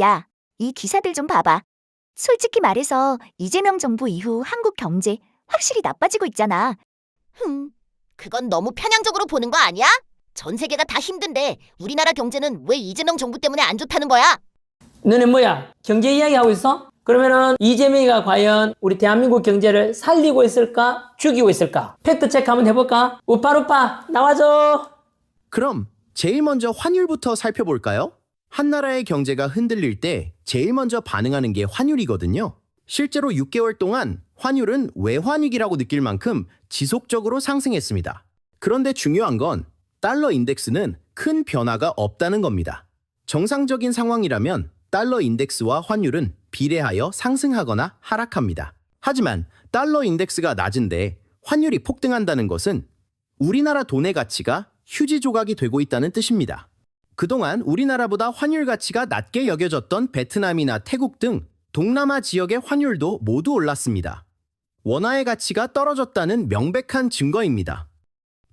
야, 이 기사들 좀 봐봐. 솔직히 말해서 이재명 정부 이후 한국 경제 확실히 나빠지고 있잖아. 그건 너무 편향적으로 보는 거 아니야? 전 세계가 다 힘든데 우리나라 경제는 왜 이재명 정부 때문에 안 좋다는 거야? 너네 뭐야? 경제 이야기 하고 있어? 그러면은 이재명이가 과연 우리 대한민국 경제를 살리고 있을까? 죽이고 있을까? 팩트 체크 한번 해볼까? 우빠루빠 나와줘. 그럼 제일 먼저 환율부터 살펴볼까요? 한 나라의 경제가 흔들릴 때 제일 먼저 반응하는 게 환율이거든요. 실제로 6개월 동안 환율은 외환위기라고 느낄 만큼 지속적으로 상승했습니다. 그런데 중요한 건 달러 인덱스는 큰 변화가 없다는 겁니다. 정상적인 상황이라면 달러 인덱스와 환율은 비례하여 상승하거나 하락합니다. 하지만 달러 인덱스가 낮은데 환율이 폭등한다는 것은 우리나라 돈의 가치가 휴지 조각이 되고 있다는 뜻입니다. 그동안 우리나라보다 환율 가치가 낮게 여겨졌던 베트남이나 태국 등 동남아 지역의 환율도 모두 올랐습니다. 원화의 가치가 떨어졌다는 명백한 증거입니다.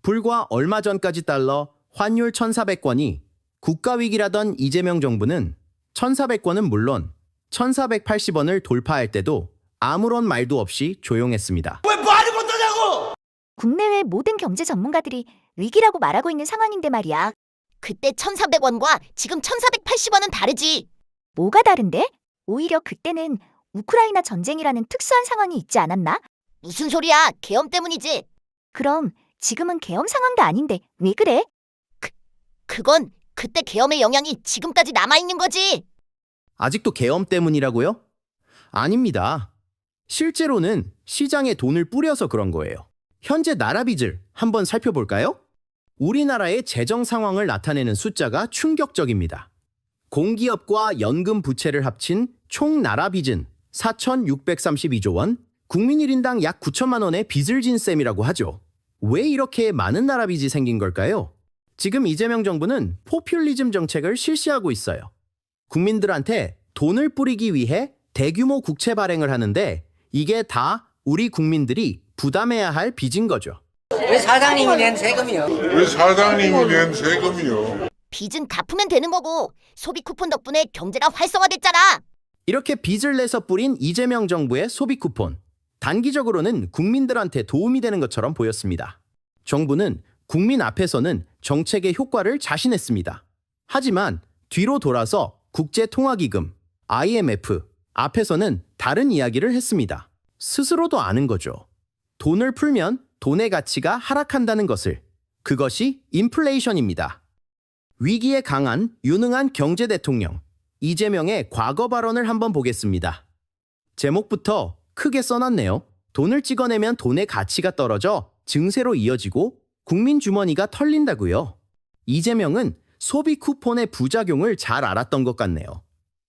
불과 얼마 전까지 달러 환율 1,400원이 국가위기라던 이재명 정부는 1,400원은 물론 1,480원을 돌파할 때도 아무런 말도 없이 조용했습니다. 왜 말을 못하냐고! 국내외 모든 경제 전문가들이 위기라고 말하고 있는 상황인데 말이야. 그때 1,400원과 지금 1,480원은 다르지. 뭐가 다른데? 오히려 그때는 우크라이나 전쟁이라는 특수한 상황이 있지 않았나? 무슨 소리야? 계엄 때문이지. 그럼 지금은 계엄 상황도 아닌데 왜 그래? 그건 그때 계엄의 영향이 지금까지 남아있는 거지. 아직도 계엄 때문이라고요? 아닙니다. 실제로는 시장에 돈을 뿌려서 그런 거예요. 현재 나라 빚을 한번 살펴볼까요? 우리나라의 재정 상황을 나타내는 숫자가 충격적입니다. 공기업과 연금 부채를 합친 총 나라 빚은 4,632조 원, 국민 1인당 약 9천만 원의 빚을 진 셈이라고 하죠. 왜 이렇게 많은 나라 빚이 생긴 걸까요? 지금 이재명 정부는 포퓰리즘 정책을 실시하고 있어요. 국민들한테 돈을 뿌리기 위해 대규모 국채 발행을 하는데 이게 다 우리 국민들이 부담해야 할 빚인 거죠. 왜 사장님이 낸 세금이요? 왜 사장님이 낸 세금이요? 빚은 갚으면 되는 거고 소비 쿠폰 덕분에 경제가 활성화됐잖아. 이렇게 빚을 내서 뿌린 이재명 정부의 소비 쿠폰. 단기적으로는 국민들한테 도움이 되는 것처럼 보였습니다. 정부는 국민 앞에서는 정책의 효과를 자신했습니다. 하지만 뒤로 돌아서 국제통화기금, IMF 앞에서는 다른 이야기를 했습니다. 스스로도 아는 거죠. 돈을 풀면 돈의 가치가 하락한다는 것을. 그것이 인플레이션입니다. 위기에 강한 유능한 경제 대통령 이재명의 과거 발언을 한번 보겠습니다. 제목부터 크게 써놨네요. 돈을 찍어내면 돈의 가치가 떨어져 증세로 이어지고 국민 주머니가 털린다고요. 이재명은 소비 쿠폰의 부작용을 잘 알았던 것 같네요.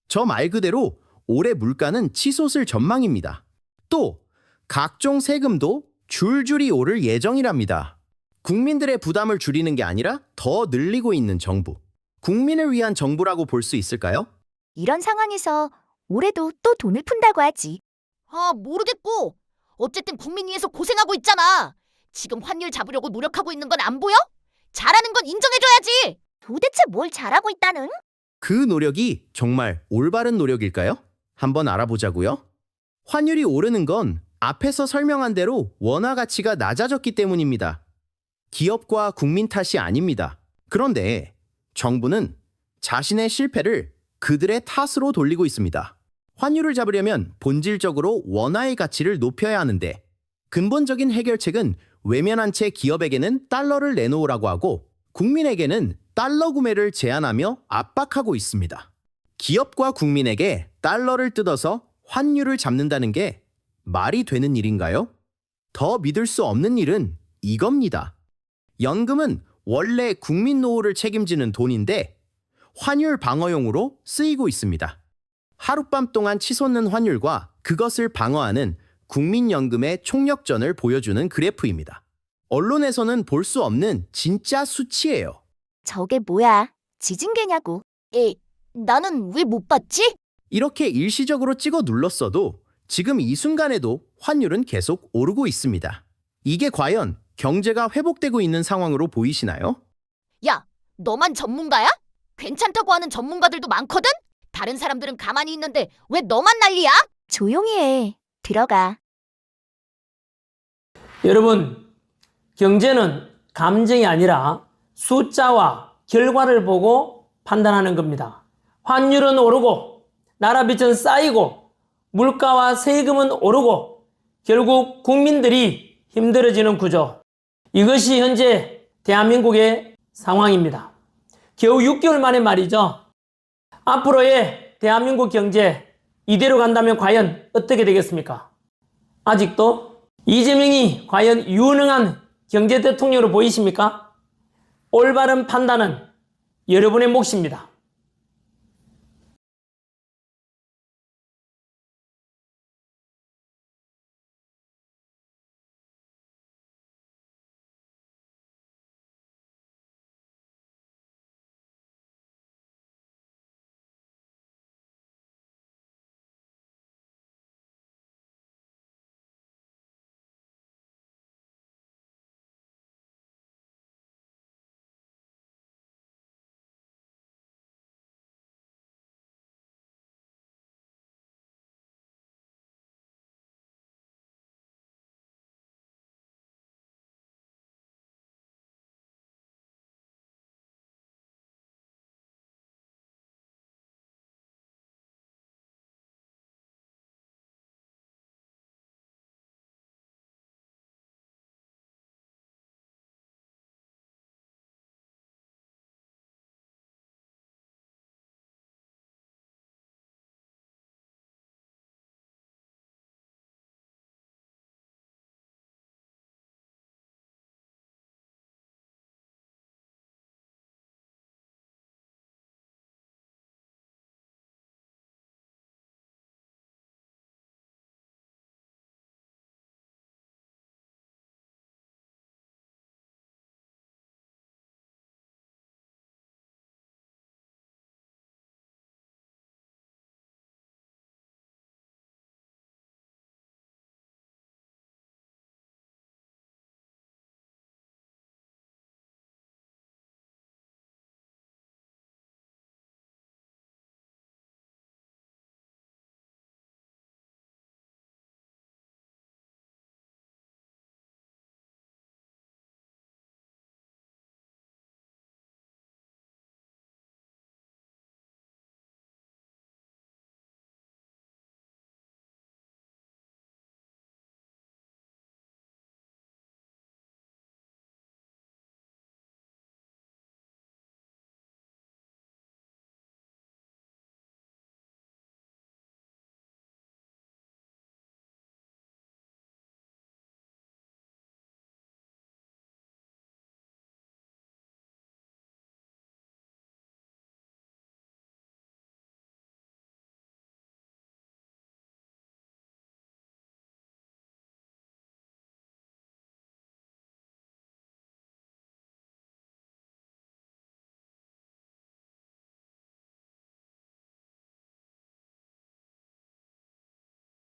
저 말 그대로 올해 물가는 치솟을 전망입니다. 또 각종 세금도 줄줄이 오를 예정이랍니다. 국민들의 부담을 줄이는 게 아니라 더 늘리고 있는 정부. 국민을 위한 정부라고 볼 수 있을까요? 이런 상황에서 올해도 또 돈을 푼다고 하지. 모르겠고 어쨌든 국민 위해서 고생하고 있잖아. 지금 환율 잡으려고 노력하고 있는 건 안 보여? 잘하는 건 인정해줘야지. 도대체 뭘 잘하고 있다는? 그 노력이 정말 올바른 노력일까요? 한번 알아보자고요. 환율이 오르는 건 앞에서 설명한 대로 원화 가치가 낮아졌기 때문입니다. 기업과 국민 탓이 아닙니다. 그런데 정부는 자신의 실패를 그들의 탓으로 돌리고 있습니다. 환율을 잡으려면 본질적으로 원화의 가치를 높여야 하는데 근본적인 해결책은 외면한 채 기업에게는 달러를 내놓으라고 하고 국민에게는 달러 구매를 제한하며 압박하고 있습니다. 기업과 국민에게 달러를 뜯어서 환율을 잡는다는 게 말이 되는 일인가요? 더 믿을 수 없는 일은 이겁니다. 연금은 원래 국민 노후를 책임지는 돈인데 환율 방어용으로 쓰이고 있습니다. 하룻밤 동안 치솟는 환율과 그것을 방어하는 국민연금의 총력전을 보여주는 그래프입니다. 언론에서는 볼 수 없는 진짜 수치예요. 저게 뭐야? 지진계냐고. 나는 왜 못 봤지? 이렇게 일시적으로 찍어 눌렀어도 지금 이 순간에도 환율은 계속 오르고 있습니다. 이게 과연 경제가 회복되고 있는 상황으로 보이시나요? 야, 너만 전문가야? 괜찮다고 하는 전문가들도 많거든? 다른 사람들은 가만히 있는데 왜 너만 난리야? 조용히 해. 들어가. 여러분, 경제는 감정이 아니라 숫자와 결과를 보고 판단하는 겁니다. 환율은 오르고 나라 빚은 쌓이고 물가와 세금은 오르고 결국 국민들이 힘들어지는 구조. 이것이 현재 대한민국의 상황입니다. 겨우 6개월 만에 말이죠. 앞으로의 대한민국 경제 이대로 간다면 과연 어떻게 되겠습니까? 아직도 이재명이 과연 유능한 경제 대통령으로 보이십니까? 올바른 판단은 여러분의 몫입니다.